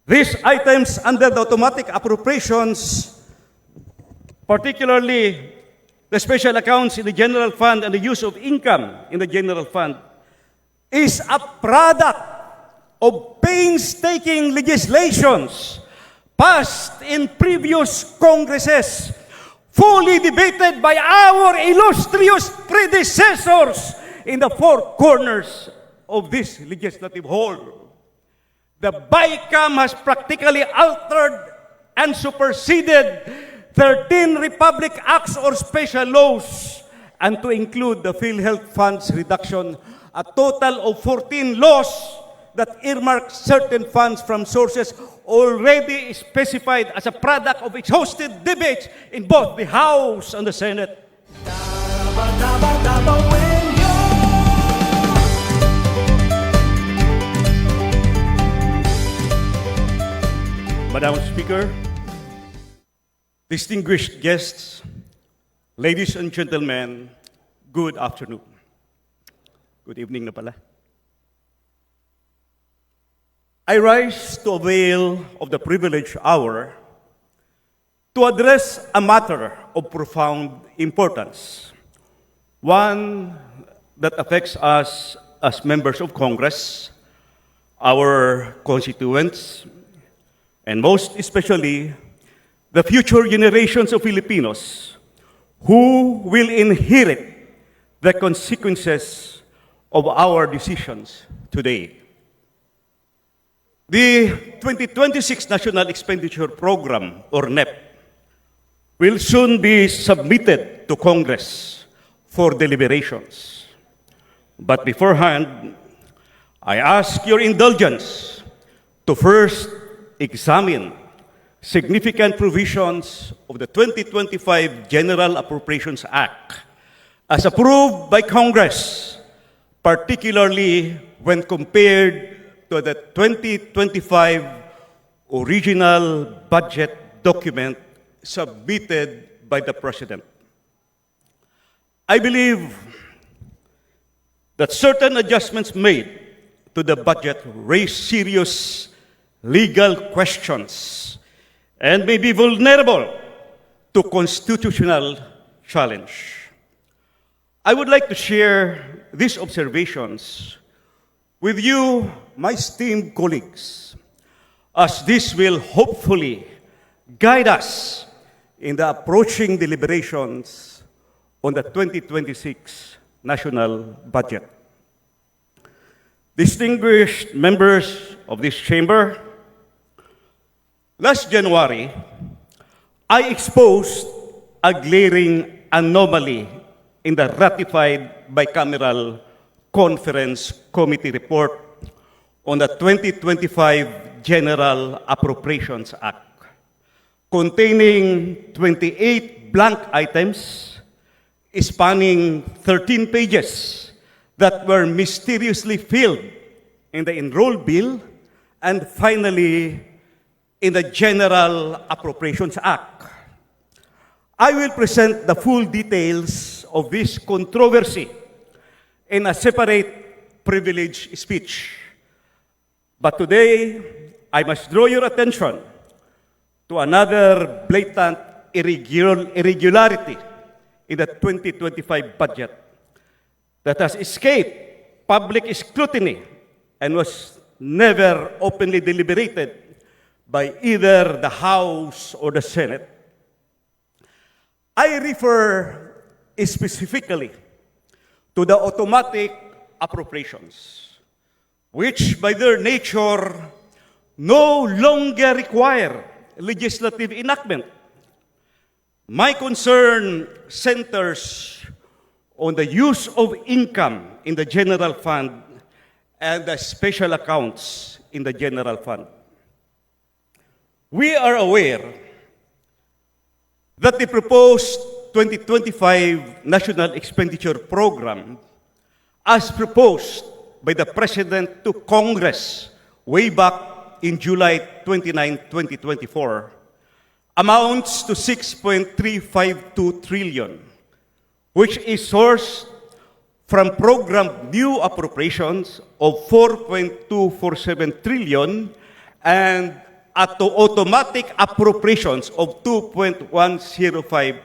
These items under the automatic appropriations, particularly the special accounts in the general fund and the use of income in the general fund, is a product of painstaking legislations passed in previous Congresses, fully debated by our illustrious predecessors in the four corners of this legislative hall. The BICAM has practically altered and superseded 13 Republic Acts or special laws, and to include the PhilHealth funds reduction, a total of 14 laws that earmark certain funds from sources already specified as a product of exhaustive debates in both the House and the Senate. Madam Speaker, distinguished guests, ladies and gentlemen, good afternoon. Good evening na pala. I rise to avail of the privileged hour to address a matter of profound importance, one that affects us as members of Congress, our constituents, and most especially the future generations of Filipinos who will inherit the consequences of our decisions today. The 2026 National Expenditure Program, or NEP, will soon be submitted to Congress for deliberations. But beforehand, I ask your indulgence to first examine significant provisions of the 2025 General Appropriations Act as approved by Congress, particularly when compared to the 2025 original budget document submitted by the President. I believe that certain adjustments made to the budget raise serious legal questions and may be vulnerable to constitutional challenge. I would like to share these observations with you, my esteemed colleagues, as this will hopefully guide us in the approaching deliberations on the 2026 national budget. Distinguished members of this chamber, last January, I exposed a glaring anomaly in the ratified bicameral Conference Committee report on the 2025 General Appropriations Act, containing 28 blank items spanning 13 pages that were mysteriously filled in the enrolled bill and finally in the General Appropriations Act. I will present the full details of this controversy in a separate privileged speech. But today, I must draw your attention to another blatant irregularity in the 2025 budget that has escaped public scrutiny and was never openly deliberated by either the House or the Senate. I refer specifically to the automatic appropriations, which by their nature no longer require legislative enactment. My concern centers on the use of income in the general fund and the special accounts in the general fund. We are aware that the proposed 2025 National Expenditure Program, as proposed by the President to Congress way back in July 29, 2024, amounts to 6.352 trillion, which is sourced from program new appropriations of 4.247 trillion and at to automatic appropriations of 2.105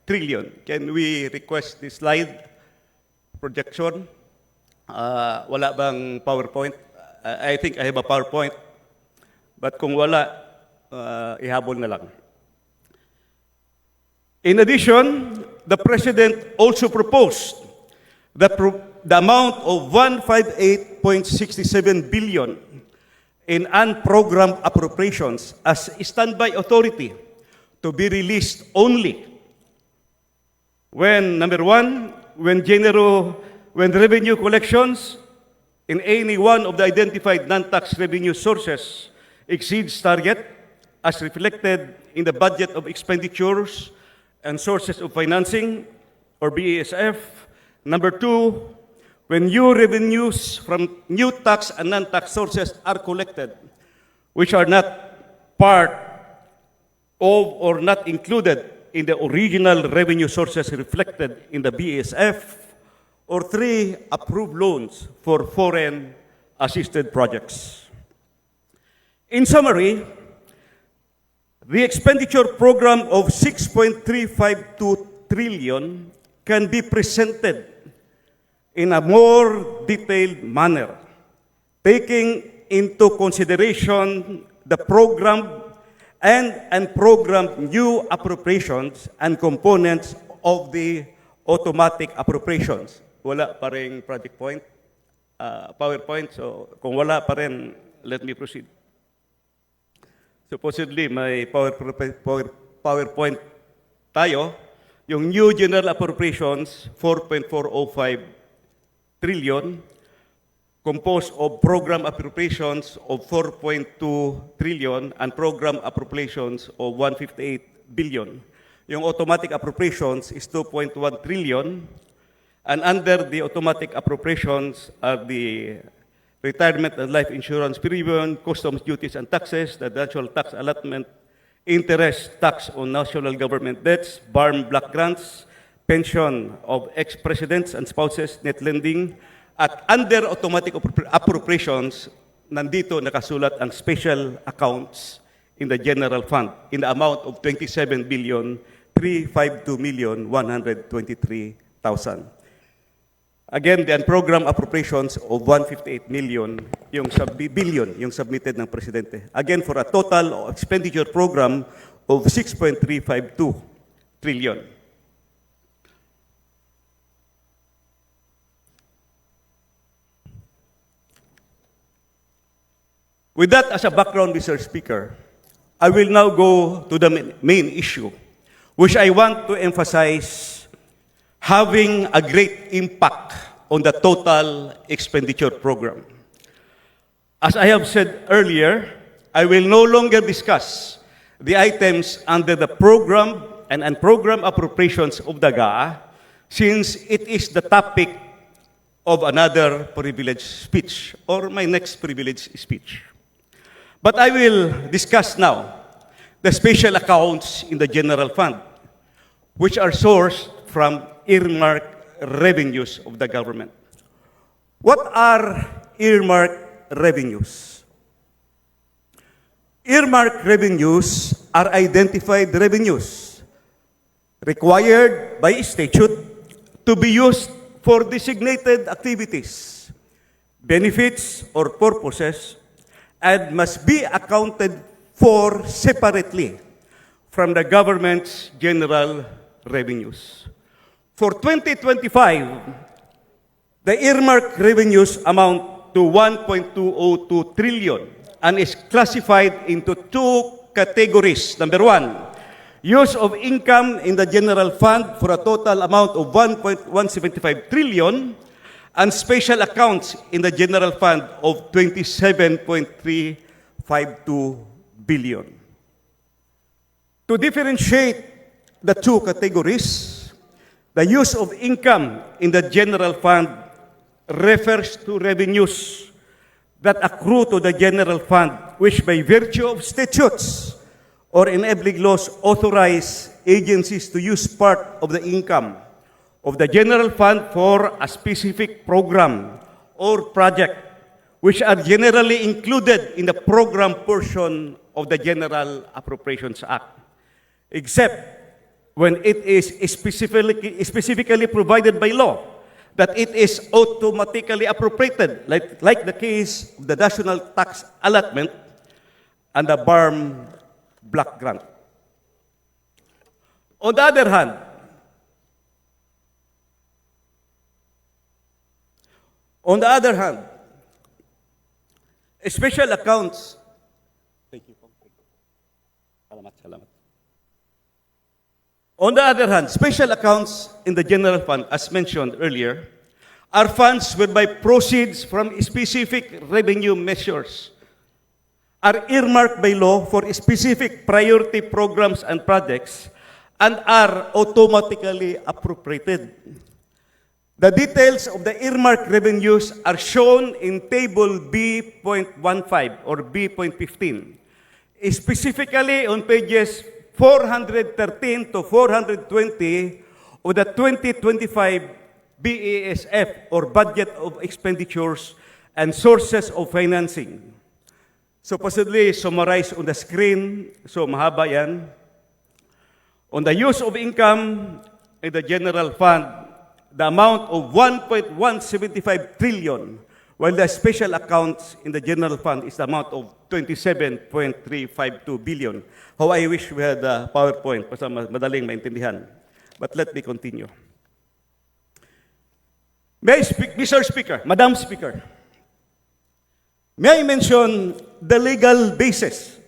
trillion. Can we request the slide projection? Wala bang PowerPoint? I think I have a PowerPoint. But kung wala, ihabol na lang. In addition, the President also proposed the amount of 158.67 billion in unprogrammed appropriations as standby authority to be released only when, number one, when revenue collections in any one of the identified non-tax revenue sources exceeds target as reflected in the budget of expenditures and sources of financing, or BASF. Number two, when new revenues from new tax and non-tax sources are collected, which are not part of or not included in the original revenue sources reflected in the BASF. Or three, approved loans for foreign assisted projects. In summary, the expenditure program of 6.352 trillion can be presented in a more detailed manner, taking into consideration the program and unprogrammed new appropriations and components of the automatic appropriations. Wala pa rin project point, PowerPoint, so kung wala pa rin, let me proceed. Supposedly, may PowerPoint tayo. Yung new general appropriations, 4.405 trillion, composed of program appropriations of 4.2 trillion and program appropriations of 158 billion. Yung automatic appropriations is 2.1 trillion, and under the automatic appropriations are the retirement and life insurance premium, customs duties and taxes, the national tax allotment, interest tax on national government debts, BARM block grants, pension of ex-presidents and spouses, net lending, at under automatic appropriations, nandito nakasulat ang special accounts in the general fund in the amount of 27,352,123,000. Again, the unprogrammed appropriations of 158 million billion yung submitted ng Presidente. Again, for a total expenditure program of 6.352 trillion. With that as a background, Mr. Speaker, I will now go to the main issue, which I want to emphasize having a great impact on the total expenditure program. As I have said earlier, I will no longer discuss the items under the program and unprogrammed appropriations of the GAA, since it is the topic of another privileged speech, or my next privileged speech. But I will discuss now the special accounts in the general fund, which are sourced from earmarked revenues of the government. What are earmarked revenues? Earmarked revenues are identified revenues required by statute to be used for designated activities, benefits, or purposes, and must be accounted for separately from the government's general revenues. For 2025, the earmarked revenues amount to 1.202 trillion and is classified into two categories. Number one, use of income in the general fund for a total amount of 1.175 trillion and special accounts in the general fund of 27.352 billion. To differentiate the two categories, the use of income in the general fund refers to revenues that accrue to the general fund, which by virtue of statutes or enabling laws authorize agencies to use part of the income of the general fund for a specific program or project which are generally included in the program portion of the General Appropriations Act, except when it is specifically provided by law that it is automatically appropriated, like the case of the National Tax Allotment and the BARM Block Grant. On the other hand, special accounts. Thank you. Salamat. On the other hand, special accounts in the general fund, as mentioned earlier, are funds whereby proceeds from specific revenue measures are earmarked by law for specific priority programs and projects and are automatically appropriated. The details of the earmarked revenues are shown in Table B.15 or B.15, specifically on pages 413 to 420 of the 2025 BESF or Budget of Expenditures and Sources of Financing. Supposedly summarized on the screen, so mahaba yan. On the use of income in the general fund, the amount of 1.175 trillion, while the special accounts in the general fund is the amount of 27.352 billion. How I wish we had a PowerPoint para madaling maintindihan. But let me continue. Mr. Speaker, Madam Speaker, may I mention the legal basis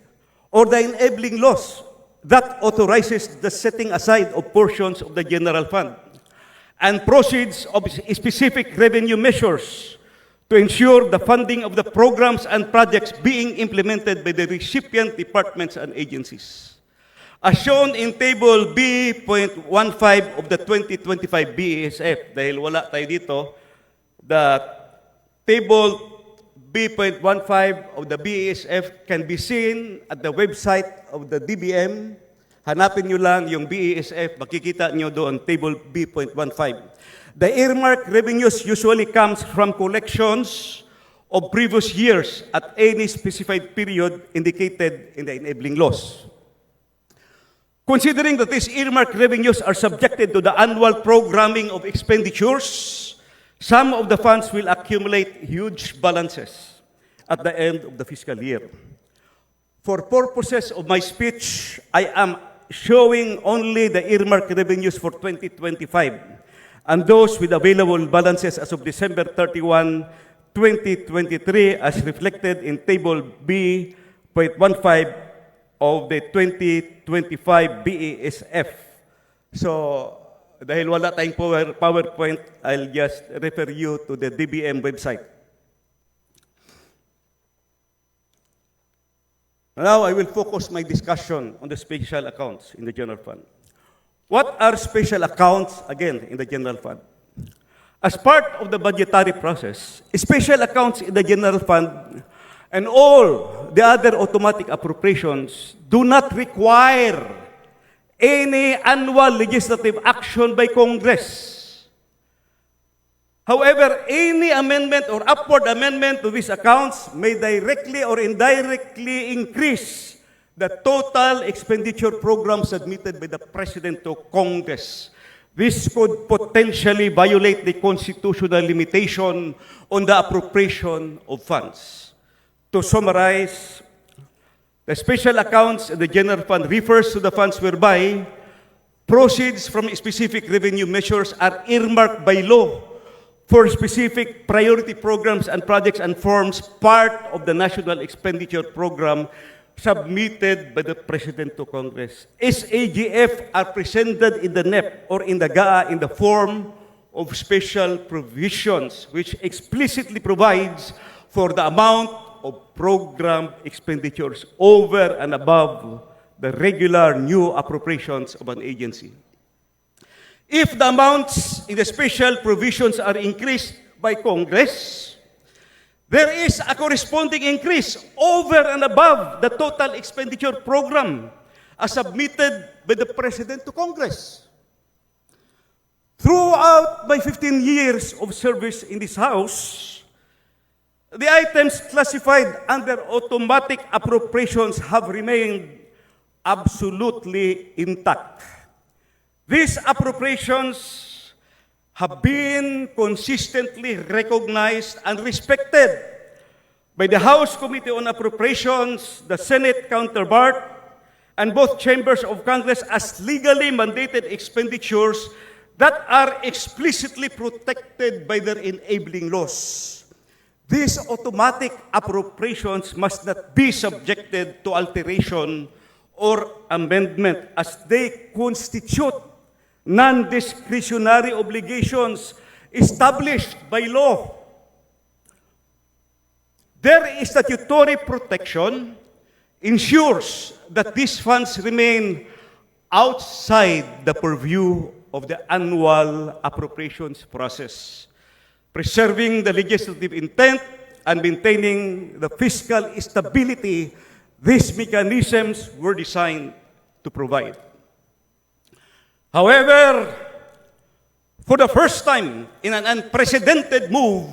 or the enabling laws that authorizes the setting aside of portions of the general fund and proceeds of specific revenue measures to ensure the funding of the programs and projects being implemented by the recipient departments and agencies. As shown in Table B.15 of the 2025 BESF, dahil wala tayo dito, the Table B.15 of the BESF can be seen at the website of the DBM. Hanapin nyo lang yung BESF, makikita nyo doon, Table B.15. The earmarked revenues usually comes from collections of previous years at any specified period indicated in the enabling laws. Considering that these earmarked revenues are subjected to the annual programming of expenditures, some of the funds will accumulate huge balances at the end of the fiscal year. For purposes of my speech, I am showing only the earmarked revenues for 2025 and those with available balances as of December 31, 2023 as reflected in Table B.15 of the 2025 BESF. So, dahil wala tayong PowerPoint, I'll just refer you to the DBM website. Now, I will focus my discussion on the special accounts in the general fund. What are special accounts, again, in the general fund? As part of the budgetary process, special accounts in the general fund and all the other automatic appropriations do not require any annual legislative action by Congress. However, any amendment or upward amendment to these accounts may directly or indirectly increase the total expenditure program submitted by the President to Congress. This could potentially violate the constitutional limitation on the appropriation of funds. To summarize, the special accounts in the general fund refers to the funds whereby proceeds from specific revenue measures are earmarked by law for specific priority programs and projects and forms part of the national expenditure program submitted by the President to Congress. SAGF are presented in the NEP or in the GAA in the form of special provisions which explicitly provides for the amount of program expenditures over and above the regular new appropriations of an agency. If the amounts in the special provisions are increased by Congress, there is a corresponding increase over and above the total expenditure program as submitted by the President to Congress. Throughout my 15 years of service in this House, The items classified under automatic appropriations have remained absolutely intact. These appropriations have been consistently recognized and respected by the House Committee on Appropriations, the Senate counterpart, and both chambers of Congress as legally mandated expenditures that are explicitly protected by their enabling laws. These automatic appropriations must not be subjected to alteration or amendment as they constitute non-discretionary obligations established by law. Their statutory protection ensures that these funds remain outside the purview of the annual appropriations process, preserving the legislative intent and maintaining the fiscal stability these mechanisms were designed to provide. However, for the first time in an unprecedented move,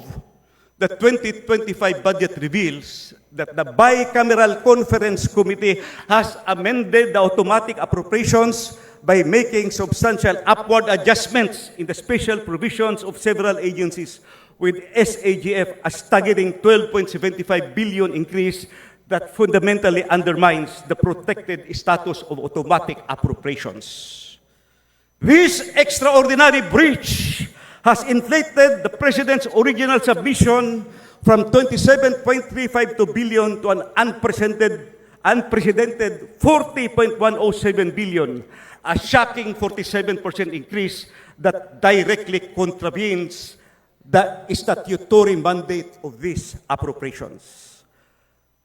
the 2025 budget reveals that the Bicameral Conference Committee has amended the automatic appropriations by making substantial upward adjustments in the special provisions of several agencies, with SAGF a staggering 12.75 billion increase that fundamentally undermines the protected status of automatic appropriations. This extraordinary breach has inflated the President's original submission from 27.352 billion to an unprecedented 40.107 billion, a shocking 47% increase that directly contravenes the statutory mandate of these appropriations.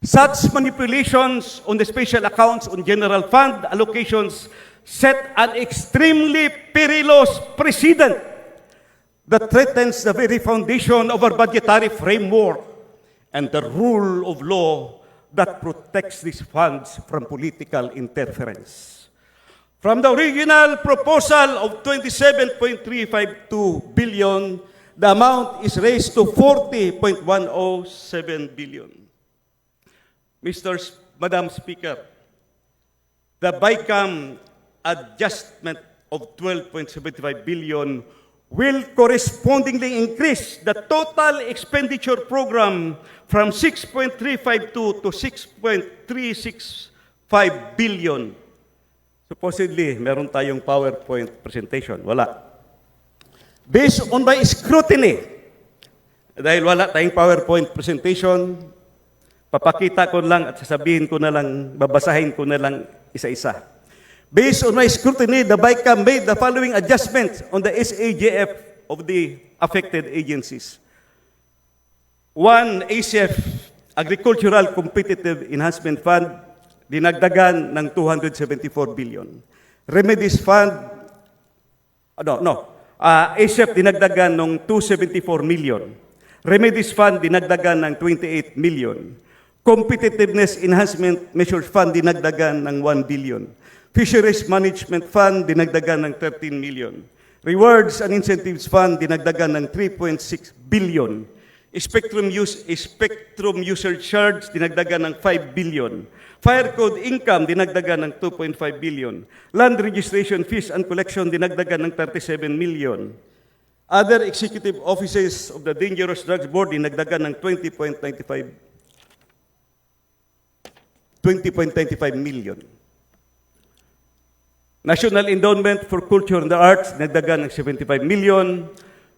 Such manipulations on the special accounts on general fund allocations set an extremely perilous precedent that threatens the very foundation of our budgetary framework and the rule of law that protects these funds from political interference. From the original proposal of 27.352 billion, the amount is raised to 40.107 billion. Madam Speaker, the BICAM adjustment of 12.75 billion will correspondingly increase the total expenditure program from 6.352 to 6.365 billion. Supposedly, meron tayong PowerPoint presentation. Wala. Based on my scrutiny, dahil wala tayong PowerPoint presentation, papakita ko lang at sasabihin ko na lang, babasahin ko na lang isa-isa. Based on my scrutiny, the BICAM made the following adjustments on the SAGF of the affected agencies. 1. ACF, Agricultural Competitive Enhancement Fund, dinagdagan ng 274 billion. Remedies Fund, ACF dinagdagan ng 274 million. Remedies Fund dinagdagan ng 28 million. Competitiveness Enhancement Measures Fund dinagdagan ng 1 billion. Fisheries Management Fund dinagdagan ng 13 million. Rewards and Incentives Fund dinagdagan ng 3.6 billion. Spectrum User Charge dinagdagan ng 5 billion. Fire Code Income dinagdagan ng 2.5 billion. Land Registration Fees and Collection dinagdagan ng 37 million. Other executive offices of the Dangerous Drugs Board dinagdagan ng 20.95 million. National Endowment for Culture and the Arts, dinagdagan ng 75 million.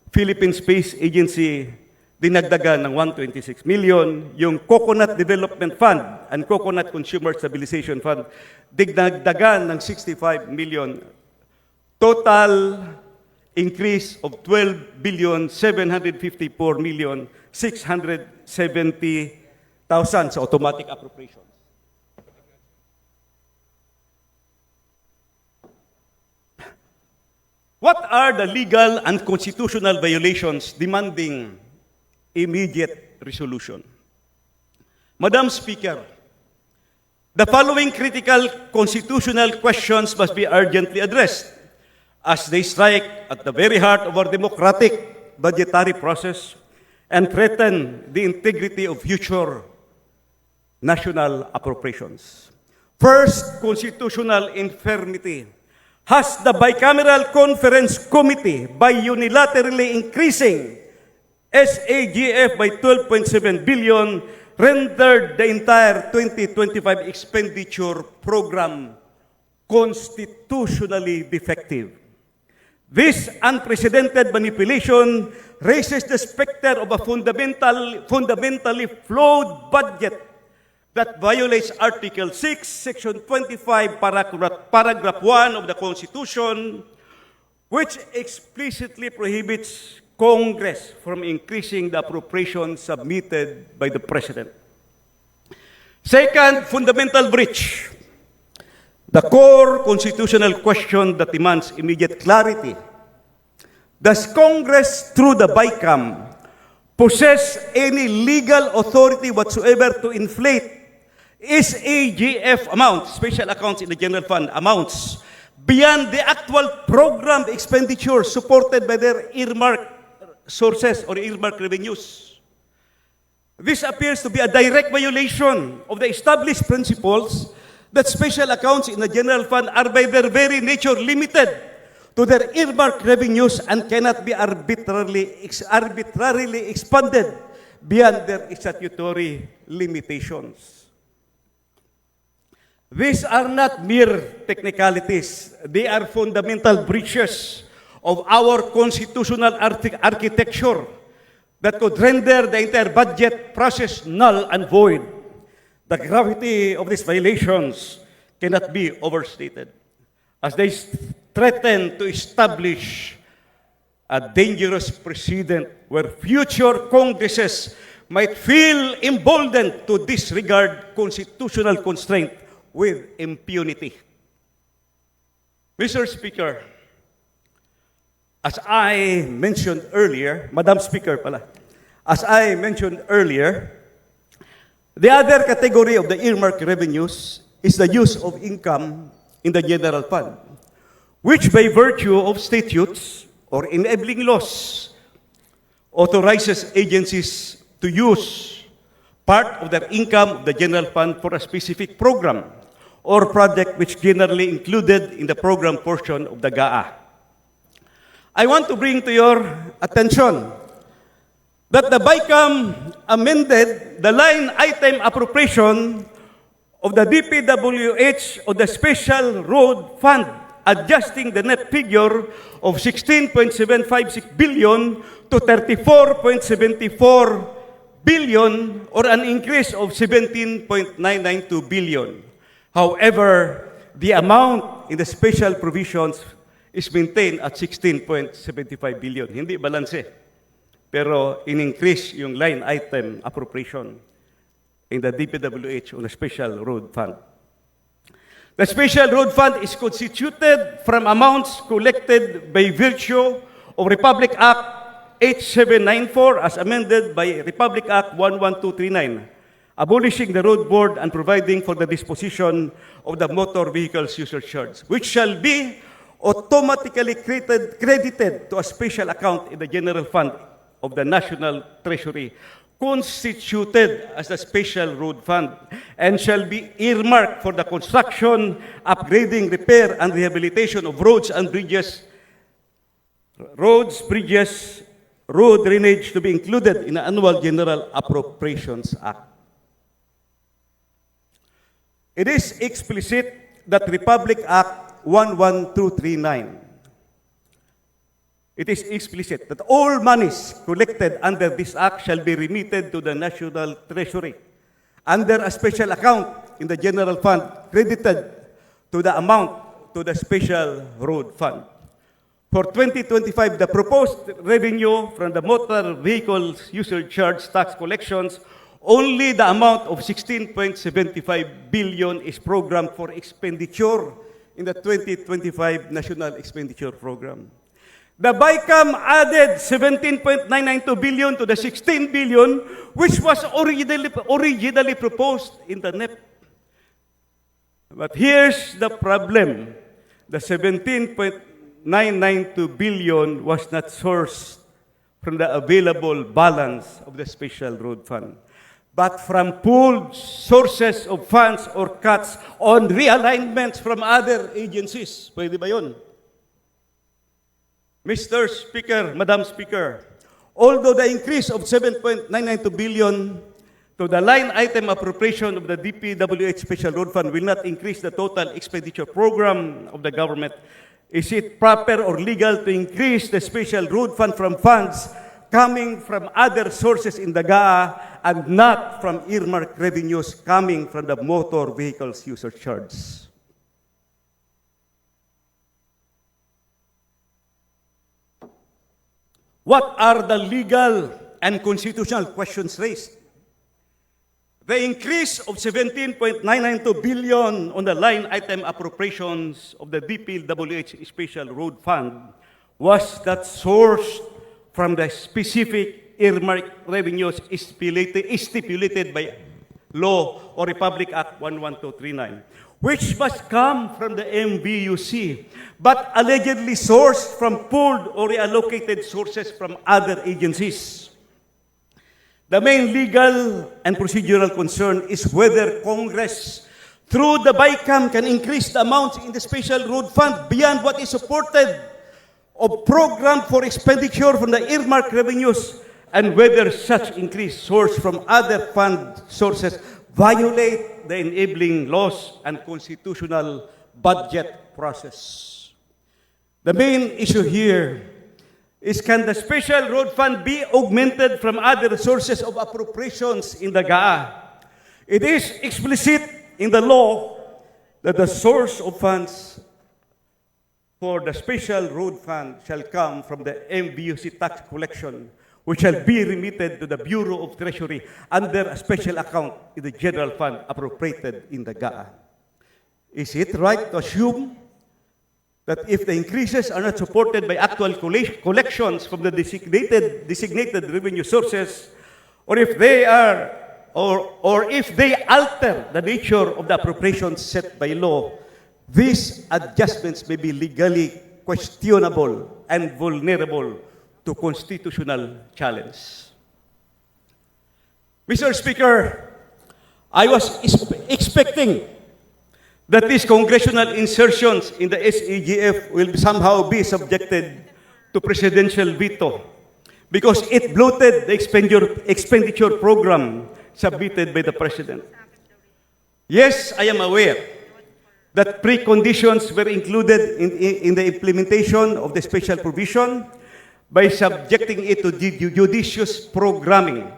Philippine Space Agency, dinagdagan ng 126 million. Yung Coconut Development Fund and Coconut Consumer Stabilization Fund, dinagdagan ng 65 million. Total increase of 12,754,670,000 sa automatic appropriation. What are the legal and constitutional violations demanding immediate resolution? Madam Speaker, the following critical constitutional questions must be urgently addressed as they strike at the very heart of our democratic budgetary process and threaten the integrity of future national appropriations. First, constitutional infirmity. Has the Bicameral Conference Committee, by unilaterally increasing SAGF by 12.7 billion, rendered the entire 2025 expenditure program constitutionally defective? This unprecedented manipulation raises the specter of a fundamentally flawed budget that violates Article 6, Section 25, Paragraph 1 of the Constitution, which explicitly prohibits Congress from increasing the appropriation submitted by the President. Second, fundamental breach. The core constitutional question that demands immediate clarity. Does Congress, through the BICAM, possess any legal authority whatsoever to inflate SAGF amounts, special accounts in the general fund amounts, beyond the actual program expenditure supported by their earmarked sources or earmarked revenues? This appears to be a direct violation of the established principles that special accounts in the general fund are by their very nature limited to their earmarked revenues and cannot be arbitrarily expanded beyond their statutory limitations. These are not mere technicalities. They are fundamental breaches of our constitutional architecture that could render the entire budget process null and void. The gravity of these violations cannot be overstated, as they threaten to establish a dangerous precedent where future Congresses might feel emboldened to disregard constitutional constraint with impunity. Mr. Speaker, as I mentioned earlier, Madam Speaker pala, as I mentioned earlier, the other category of the earmark revenues is the use of income in the general fund, which by virtue of statutes or enabling laws authorizes agencies to use part of their income of the general fund for a specific program or project which generally included in the program portion of the GAA. I want to bring to your attention that the BICAM amended the line item appropriation of the DPWH of the Special Road Fund, adjusting the net figure of 16.756 billion to 34.74 billion, or an increase of 17.992 billion. However, the amount in the special provisions is maintained at 16.75 billion. Hindi balanse. Pero in-increase yung line item appropriation in the DPWH on the Special Road Fund. The Special Road Fund is constituted from amounts collected by virtue of Republic Act 8794 as amended by Republic Act 11239, abolishing the road board and providing for the disposition of the motor vehicles user charge, which shall be automatically credited to a special account in the general fund of the National Treasury, constituted as a special road fund, and shall be earmarked for the construction, upgrading, repair, and rehabilitation of roads and bridges, road drainage to be included in the Annual General Appropriations Act. It is explicit that Republic Act 11239, it is explicit that all monies collected under this act shall be remitted to the National Treasury under a special account in the general fund credited to the amount to the Special Road Fund. For 2025, the proposed revenue from the motor vehicles user charge tax collections, only the amount of 16.75 billion is programmed for expenditure in the 2025 National Expenditure Program. The BICAM added 17.992 billion to the 16 billion which was originally proposed in the NEP. But here's the problem. The 17.992 billion was not sourced from the available balance of the Special Road Fund, but from pooled sources of funds or cuts on realignments from other agencies. Pwede ba yun? Mr. Speaker, Madam Speaker, although the increase of 7.992 billion to the line item appropriation of the DPWH Special Road Fund will not increase the total expenditure program of the government, is it proper or legal to increase the Special Road Fund from funds coming from other sources in the GAA and not from earmarked revenues coming from the motor vehicles user charge? What are the legal and constitutional questions raised? The increase of 17.992 billion on the line item appropriations of the DPWH Special Road Fund was that sourced from the specific earmarked revenues stipulated by law or Republic Act 11239, which must come from the MBUC, but allegedly sourced from pooled or reallocated sources from other agencies. The main legal and procedural concern is whether Congress, through the BICAM, can increase the amounts in the Special Road Fund beyond what is supported of program for expenditure from the earmarked revenues, and whether such increase sourced from other fund sources violate the enabling laws and constitutional budget process. The main issue here is, can the Special Road Fund be augmented from other sources of appropriations in the GAA? It is explicit in the law that the source of funds for the Special Road Fund shall come from the MBUC tax collection, which shall be remitted to the Bureau of Treasury under a special account in the General Fund appropriated in the GAA. Is it right to assume that if the increases are not supported by actual collections from the designated revenue sources, or if they are, or if they alter the nature of the appropriations set by law, these adjustments may be legally questionable and vulnerable to constitutional challenge? Mr. Speaker, I was expecting that these congressional insertions in the SAGF will somehow be subjected to presidential veto because it bloated the expenditure program submitted by the President. Yes, I am aware that preconditions were included in the implementation of the special provision by subjecting it to judicious programming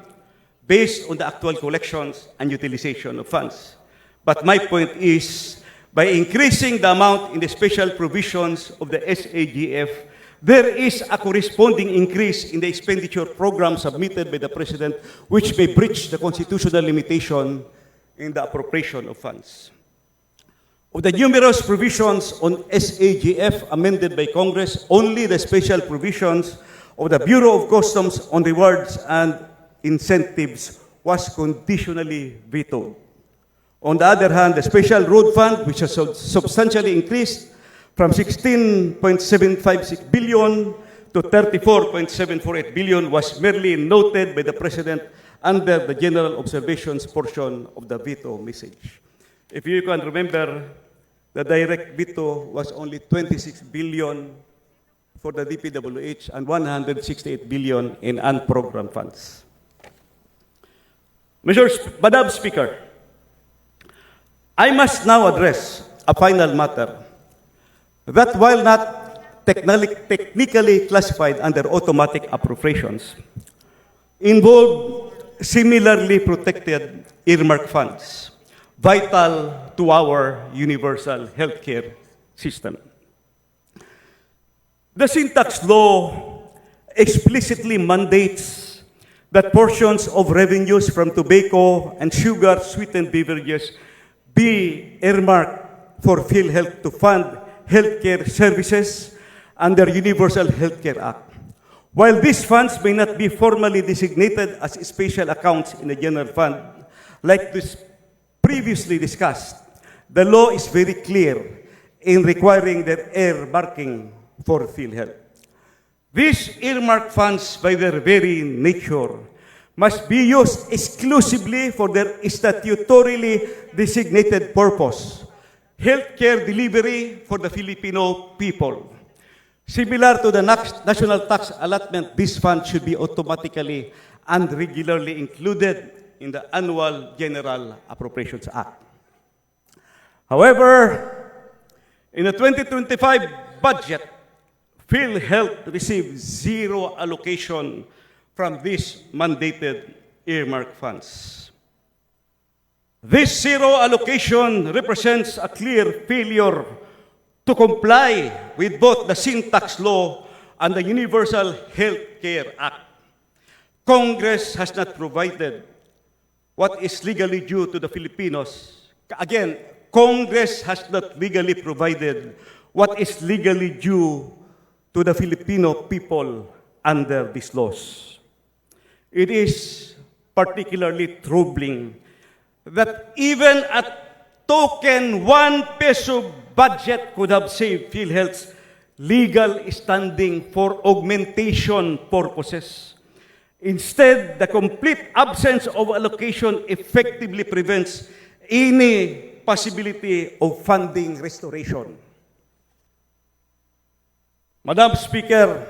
based on the actual collections and utilization of funds. But my point is, by increasing the amount in the special provisions of the SAGF, there is a corresponding increase in the expenditure program submitted by the President, which may breach the constitutional limitation in the appropriation of funds. Of the numerous provisions on SAGF amended by Congress, only the special provisions of the Bureau of Customs on rewards and incentives was conditionally vetoed. On the other hand, the Special Road Fund, which has substantially increased from 16.756 billion to 34.748 billion, was merely noted by the President under the general observations portion of the veto message. If you can remember, the direct veto was only 26 billion for the DPWH and 168 billion in unprogrammed funds. Madam Speaker, I must now address a final matter that, while not technically classified under automatic appropriations, involve similarly protected earmark funds, vital to our universal healthcare system. The syntax law explicitly mandates that portions of revenues from tobacco and sugar-sweetened beverages be earmarked for PhilHealth to fund healthcare services under Universal Healthcare Act. While these funds may not be formally designated as special accounts in the general fund, like this previously discussed, the law is very clear in requiring their earmarking for PhilHealth. These earmark funds, by their very nature, must be used exclusively for their statutorily designated purpose, healthcare delivery for the Filipino people. Similar to the national tax allotment, this fund should be automatically and regularly included in the annual General Appropriations Act. However, in the 2025 budget, PhilHealth received zero allocation from these mandated earmark funds. This zero allocation represents a clear failure to comply with both the sin tax law and the Universal Health Care Act. Congress has not provided what is legally due to the Filipinos. Again, Congress has not legally provided what is legally due to the Filipino people under these laws. It is particularly troubling that even a token 1 peso budget could have saved PhilHealth's legal standing for augmentation purposes. Instead, the complete absence of allocation effectively prevents any possibility of funding restoration. Madam Speaker,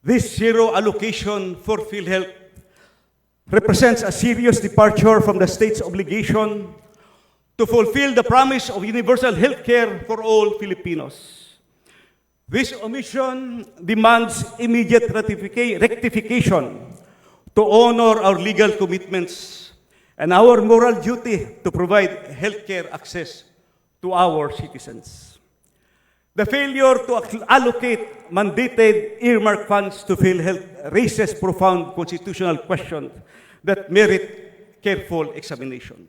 this zero allocation for PhilHealth represents a serious departure from the state's obligation to fulfill the promise of universal health care for all Filipinos. This omission demands immediate rectification to honor our legal commitments and our moral duty to provide health care access to our citizens. The failure to allocate mandated earmark funds to PhilHealth raises profound constitutional questions that merit careful examination.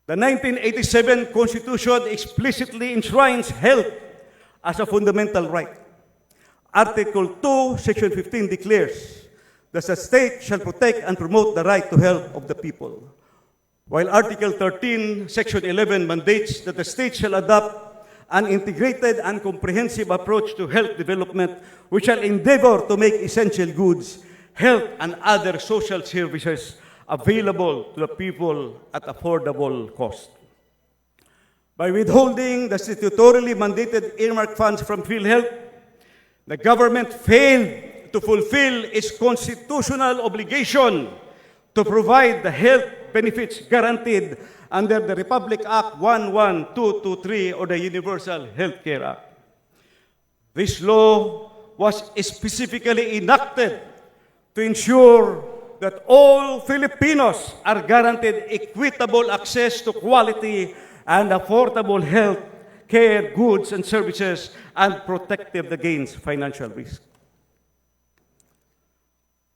The 1987 Constitution explicitly enshrines health as a fundamental right. Article 2, Section 15 declares that the state shall protect and promote the right to health of the people, while Article 13, Section 11 mandates that the state shall adopt an integrated and comprehensive approach to health development which shall endeavor to make essential goods, health, and other social services available to the people at affordable cost. By withholding the statutorily mandated earmark funds from PhilHealth, the government failed to fulfill its constitutional obligation to provide the health benefits guaranteed under the Republic Act 11223 or the Universal Health Care Act. This law was specifically enacted to ensure that all Filipinos are guaranteed equitable access to quality and affordable health care, goods, and services, and protective against financial risk.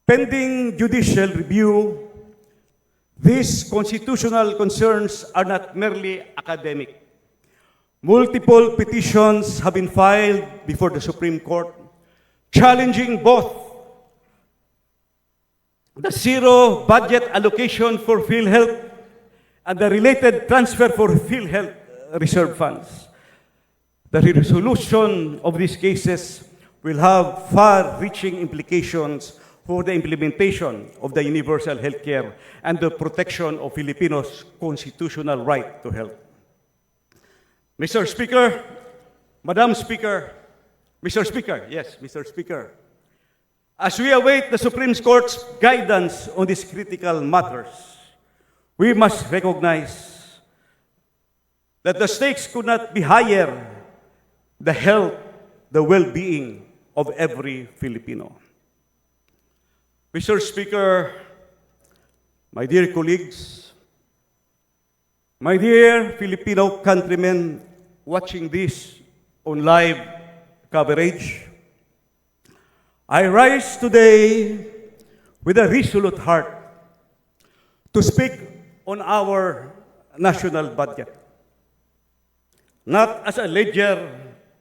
Pending judicial review, these constitutional concerns are not merely academic. Multiple petitions have been filed before the Supreme Court, challenging both the zero budget allocation for PhilHealth and the related transfer for PhilHealth reserve funds. The resolution of these cases will have far-reaching implications for the implementation of the universal health care and the protection of Filipinos' constitutional right to health. Mr. Speaker, Madam Speaker, Mr. Speaker, yes, Mr. Speaker, as we await the Supreme Court's guidance on these critical matters, we must recognize that the stakes could not be higher: the health, the well-being of every Filipino. Mr. Speaker, my dear colleagues, my dear Filipino countrymen watching this on live coverage, I rise today with a resolute heart to speak on our national budget, not as a ledger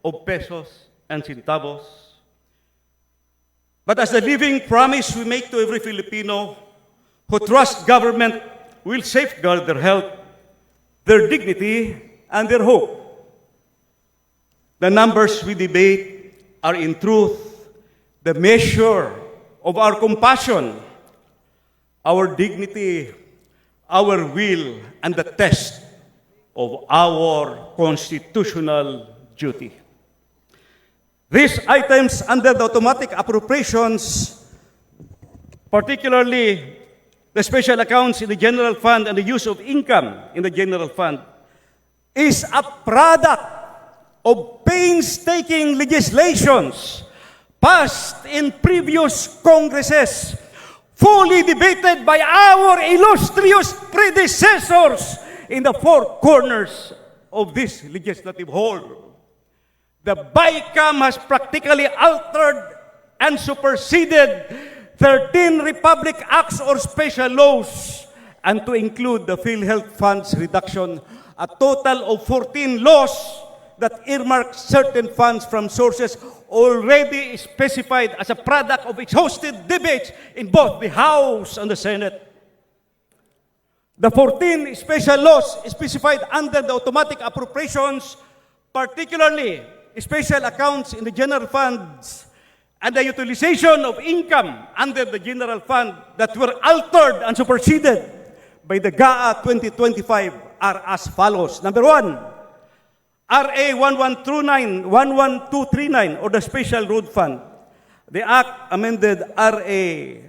of pesos and centavos, but as the living promise we make to every Filipino who trusts government will safeguard their health, their dignity, and their hope. The numbers we debate are in truth the measure of our compassion, our dignity, our will, and the test of our constitutional duty. These items under the automatic appropriations, particularly the special accounts in the general fund and the use of income in the general fund, is a product of painstaking legislations passed in previous Congresses, fully debated by our illustrious predecessors in the four corners of this legislative hall. The BICAM has practically altered and superseded 13 Republic Acts or special laws, and to include the PhilHealth funds reduction, a total of 14 laws that earmark certain funds from sources already specified as a product of exhaustive debates in both the House and the Senate. The 14 special laws specified under the automatic appropriations, particularly special accounts in the general funds and the utilization of income under the general fund that were altered and superseded by the GAA 2025 are as follows. Number one, RA 11239 or the Special Road Fund. This act amended RA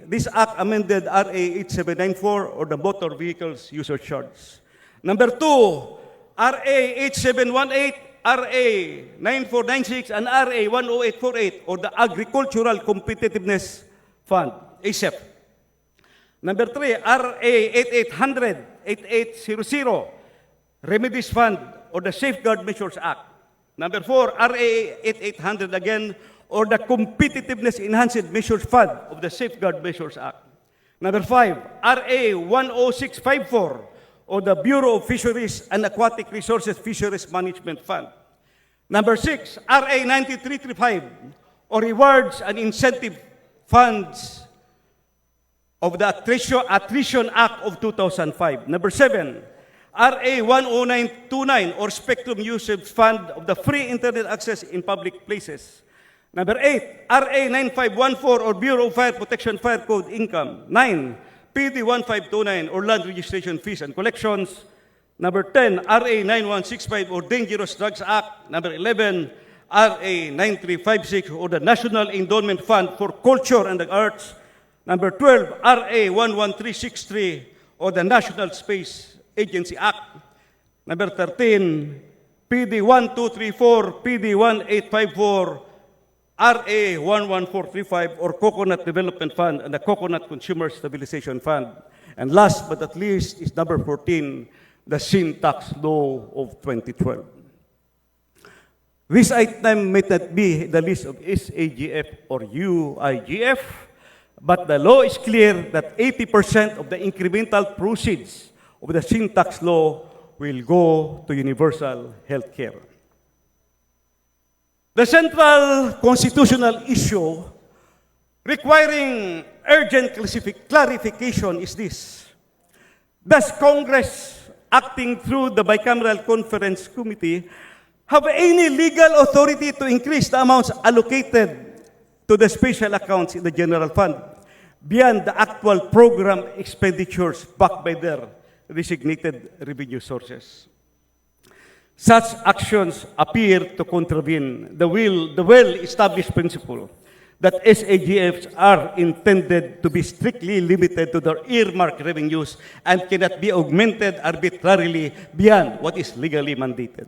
8794 or the Motor Vehicles User Charge. Number two, RA 8718, RA 9496, and RA 10848 or the Agricultural Competitiveness Fund, ASEP. Number three, RA 8800, 8800, Remedies Fund or the Safeguard Measures Act. Number four, RA 8800 again, or the Competitiveness Enhanced Measures Fund of the Safeguard Measures Act. Number five, RA 10654, or the Bureau of Fisheries and Aquatic Resources Fisheries Management Fund. Number six, RA 9335, or Rewards and Incentive Funds of the Attrition Act of 2005. Number seven, RA 10929, or Spectrum Usage Fund of the Free Internet Access in Public Places. Number 8, RA 9514 or Bureau of Fire Protection Fire Code Income. 9, PD 1529 or Land Registration Fees and Collections. Number 10, RA 9165 or Dangerous Drugs Act. Number 11, RA 9356 or the National Endowment Fund for Culture and the Arts. Number 12, RA 11363 or the National Space Agency Act. Number 13, PD 1234, PD 1854, RA 11435 or Coconut Development Fund and the Coconut Consumer Stabilization Fund. And last but not least is number 14, the Sin Tax Law of 2012. This item may not be the list of SAGF or UIGF, but the law is clear that 80% of the incremental proceeds of the Sin Tax Law will go to universal health care. The central constitutional issue requiring urgent clarification is this. Does Congress, acting through the Bicameral Conference Committee, have any legal authority to increase the amounts allocated to the special accounts in the general fund beyond the actual program expenditures backed by their designated revenue sources? Such actions appear to contravene the well-established principle that SAGFs are intended to be strictly limited to their earmarked revenues and cannot be augmented arbitrarily beyond what is legally mandated.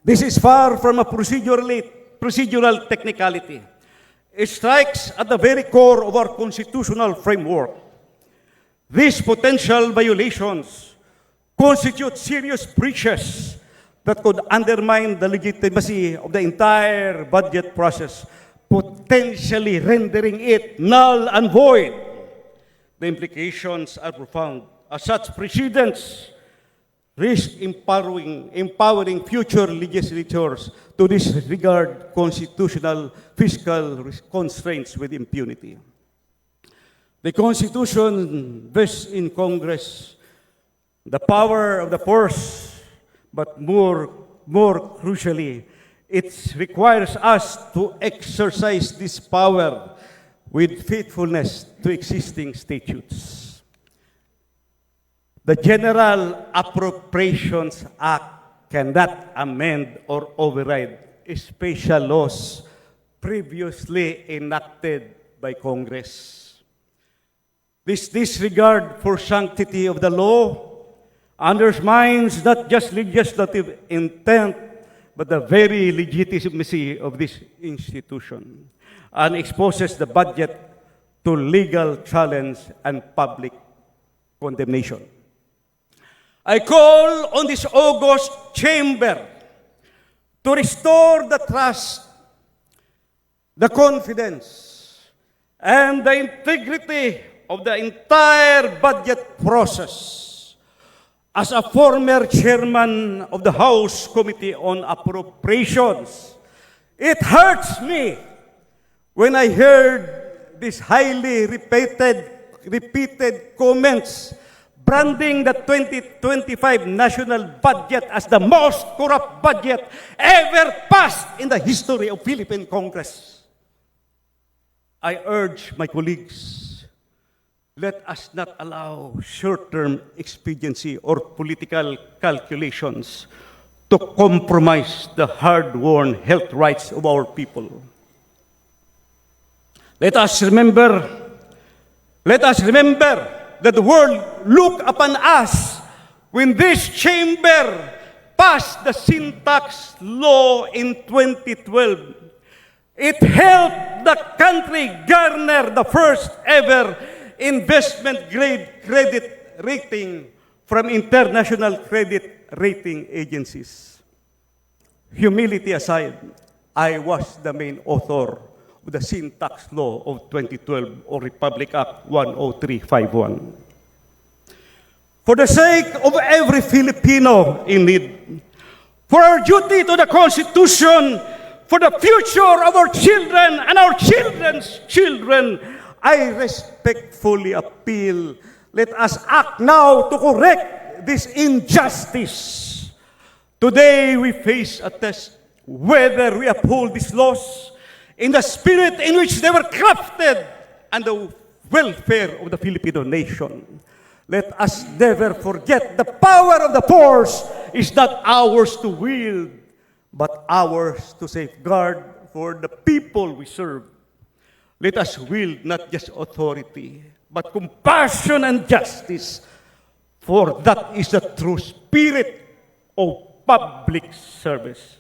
This is far from a procedural technicality. It strikes at the very core of our constitutional framework. These potential violations constitute serious breaches that could undermine the legitimacy of the entire budget process, potentially rendering it null and void. The implications are profound, as such precedents risk empowering future legislatures to disregard constitutional fiscal constraints with impunity. The Constitution vests in Congress the power of the purse, but more crucially, It requires us to exercise this power with faithfulness to existing statutes. The General Appropriations Act cannot amend or override special laws previously enacted by Congress. This disregard for sanctity of the law undermines not just legislative intent, but the very legitimacy of this institution, and exposes the budget to legal challenge and public condemnation. I call on this august chamber to restore the trust, the confidence, and the integrity of the entire budget process. As a former chairman of the House Committee on Appropriations, it hurts me when I heard these highly repeated comments branding the 2025 national budget as the most corrupt budget ever passed in the history of Philippine Congress. I urge my colleagues, let us not allow short-term expediency or political calculations to compromise the hard-won health rights of our people. Let us remember that the world looked upon us when this chamber passed the sin tax law in 2012. It helped the country garner the first ever investment grade credit rating from international credit rating agencies. Humility aside, I was the main author of the sin tax law of 2012 or Republic Act 10351. For the sake of every Filipino in need, for our duty to the Constitution, for the future of our children and our children's children, I respectfully appeal, let us act now to correct this injustice. Today we face a test whether we uphold these laws in the spirit in which they were crafted and the welfare of the Filipino nation. Let us never forget the power of the force is not ours to wield, but ours to safeguard for the people we serve. Let us wield not just authority, but compassion and justice, for that is the true spirit of public service.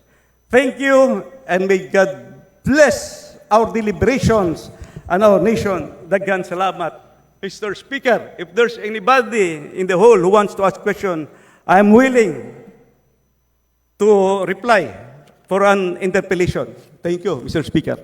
Thank you, and may God bless our deliberations and our nation. Daghan salamat. Mr. Speaker, if there's anybody in the hall who wants to ask question, I'm willing to reply for an interpellation. Thank you, Mr. Speaker.